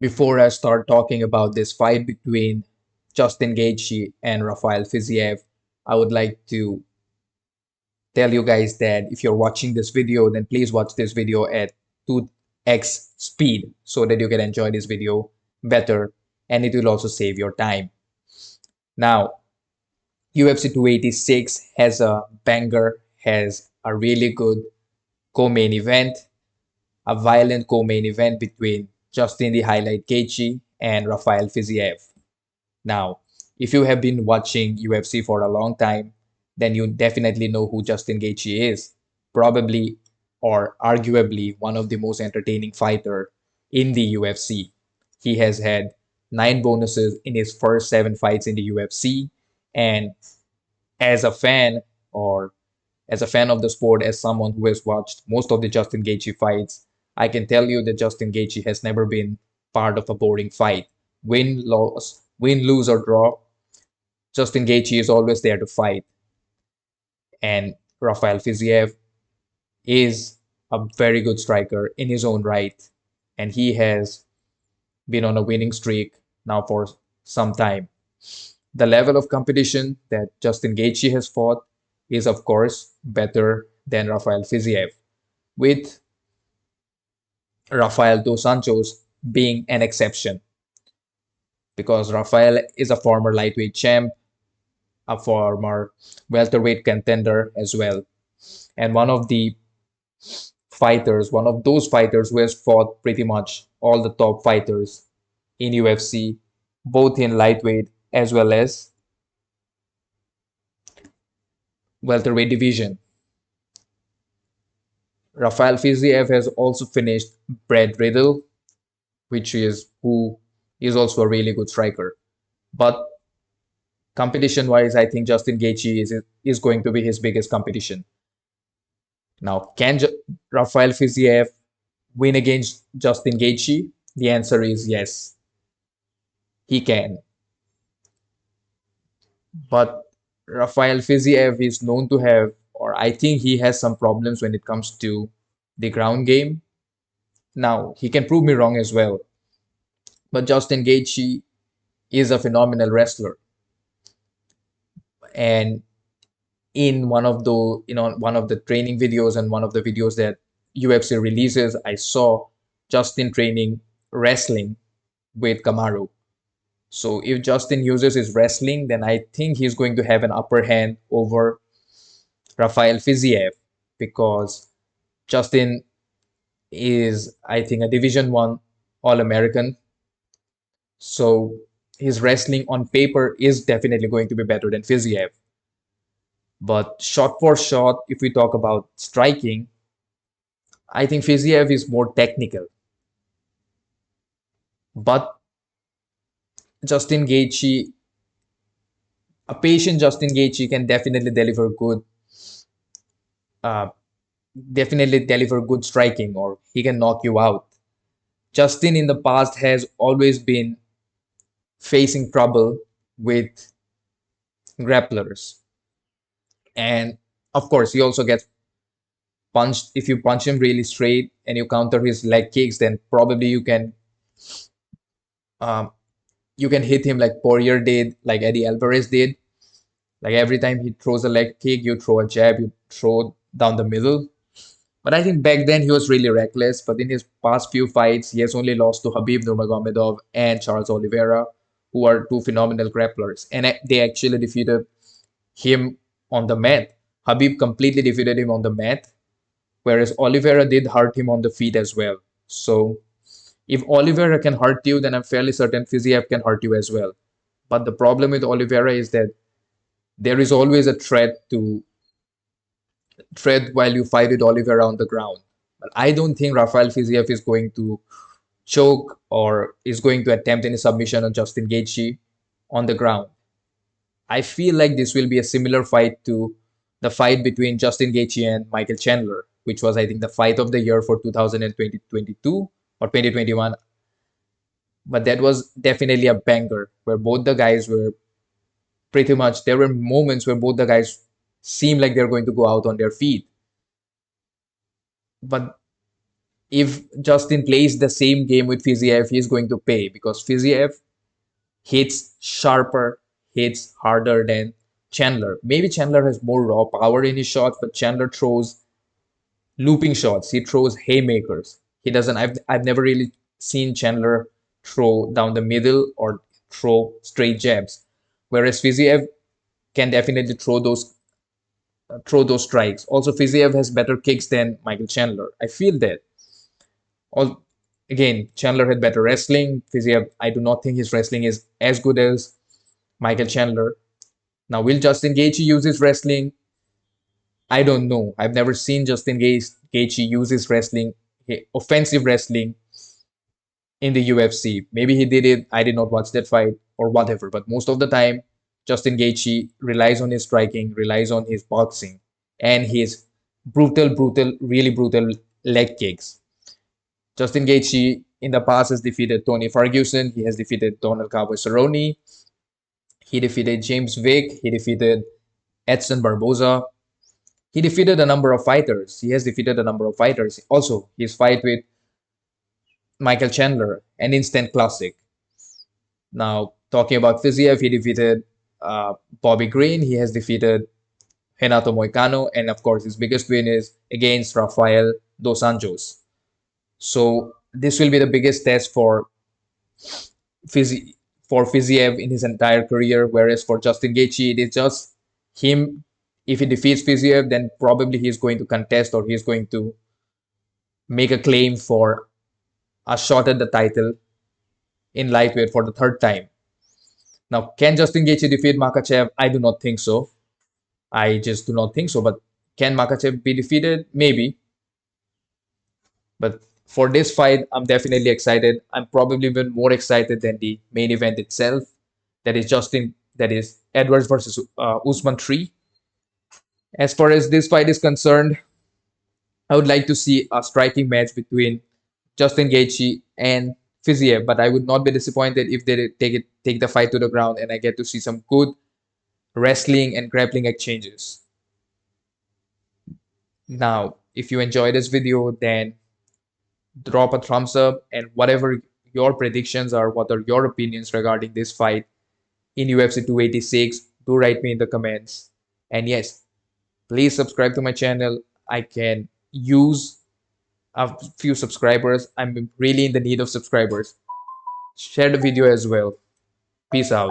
Before I start talking about this fight between Justin Gaethje and Rafael Fiziev, I would like to tell you guys that if you're watching this video, then please watch this video at 2x speed so that you can enjoy this video better and it will also save your time. Now, UFC 286 has a banger, has a really good co-main event, a violent co-main event between Justin the Highlight Gaethje and Rafael Fiziev. Now, if you have been watching UFC for a long time, then you definitely know who Justin Gaethje is. Probably or arguably one of the most entertaining fighter in the UFC. He has had 9 bonuses in his first 7 fights in the UFC, and as a fan or as a fan of the sport, as someone who has watched most of the Justin Gaethje fights, I can tell you that Justin Gaethje has never been part of a boring fight. Win, lose or draw, Justin Gaethje is always there to fight. And Rafael Fiziev is a very good striker in his own right, and he has been on a winning streak now for some time. The level of competition that Justin Gaethje has fought is, of course, better than Rafael Fiziev, with Rafael dos Anjos being an exception because Rafael is a former lightweight champ, a former welterweight contender as well, and one of those fighters who has fought pretty much all the top fighters in UFC, both in lightweight as well as welterweight division. Rafael Fiziev has also finished Brad Riddle, which is who is also a really good striker. But competition wise, I think Justin Gaethje is going to be his biggest competition. Now, can Rafael Fiziev win against Justin Gaethje? The answer is yes, he can. But Rafael Fiziev is known to have, or I think he has some problems when it comes to the ground game. Now, he can prove me wrong as well, but Justin Gaethje is a phenomenal wrestler. And in one of the training videos and one of the videos that UFC releases, I saw Justin training wrestling with Kamaru. So if Justin uses his wrestling, then I think he's going to have an upper hand over Rafael Fiziev because Justin is, I think, a Division 1 All-American. So his wrestling on paper is definitely going to be better than Fiziev. But shot for shot, if we talk about striking, I think Fiziev is more technical. But Justin Gaethje, a patient Justin Gaethje can uh, definitely deliver good striking, or he can knock you out. Justin in the past has always been facing trouble with grapplers, and of course he also gets punched. If you punch him really straight and you counter his leg kicks, then probably um, you can hit him like Poirier did, like Eddie Alvarez did. Like every time he throws a leg kick, you throw a jab, you throw down the middle. But I think back then he was really reckless. But in his past few fights, he has only lost to Habib Nurmagomedov and Charles Oliveira, who are two phenomenal grapplers. And they actually defeated him on the mat. Habib completely defeated him on the mat, whereas Oliveira did hurt him on the feet as well. So if Oliveira can hurt you, then I'm fairly certain Fiziev can hurt you as well. But the problem with Oliveira is that there is always a threat to tread while you fight with Oliveira on the ground. But I don't think Rafael Fiziev is going to choke or is going to attempt any submission on Justin Gaethje on the ground. I feel like this will be a similar fight to the fight between Justin Gaethje and Michael Chandler, which was, I think, the fight of the year for 2022 or 2021. But that was definitely a banger where both the guys were pretty much, there were moments where both the guys seemed like they're going to go out on their feet. But if Justin plays the same game with Fiziev, he's going to pay because Fiziev hits sharper, hits harder than Chandler. Maybe Chandler has more raw power in his shots, but Chandler throws looping shots. He throws haymakers. He doesn't. I've never really seen Chandler throw down the middle or throw straight jabs, whereas Fiziev can definitely throw those strikes. Also, Fiziev has better kicks than Michael Chandler. I feel that. All again, Chandler had better wrestling. Fiziev, I do not think his wrestling is as good as Michael Chandler. Now, will Justin Gaethje use his wrestling? I don't know. I've never seen Gaethje use his wrestling, offensive wrestling in the UFC. Maybe he did it. I did not watch that fight or whatever. But most of the time, Justin Gaethje relies on his striking, relies on his boxing, and his really brutal leg kicks. Justin Gaethje in the past has defeated Tony Ferguson. He has defeated Donald Cowboy Cerrone. He defeated James Vick. He defeated Edson Barboza. He defeated a number of fighters. He has defeated a number of fighters. Also, his fight with Michael Chandler, an instant classic. Now, talking about Fiziev, he defeated Bobby Green. He has defeated Renato Moicano. And of course, his biggest win is against Rafael Dos Anjos. So this will be the biggest test for Fiziev in his entire career. Whereas for Justin Gaethje, it is just him. If he defeats Fiziev, then probably he's going to contest or he's going to make a claim for a shot at the title in lightweight for the third time. Now, can Justin Gaethje defeat Makhachev? I do not think so. I just do not think so. But can Makhachev be defeated? Maybe. But for this fight, I'm definitely excited. I'm probably even more excited than the main event itself. That is Edwards versus Usman 3. As far as this fight is concerned, I would like to see a striking match between Justin Gaethje and Fiziev, but I would not be disappointed if they take the fight to the ground and I get to see some good wrestling and grappling exchanges. Now, if you enjoyed this video, then drop a thumbs up, and whatever your predictions are, what are your opinions regarding this fight in UFC 286, do write me in the comments. And yes, please subscribe to my channel. I can use a few subscribers. I'm really in the need of subscribers. Share the video as well. Peace out.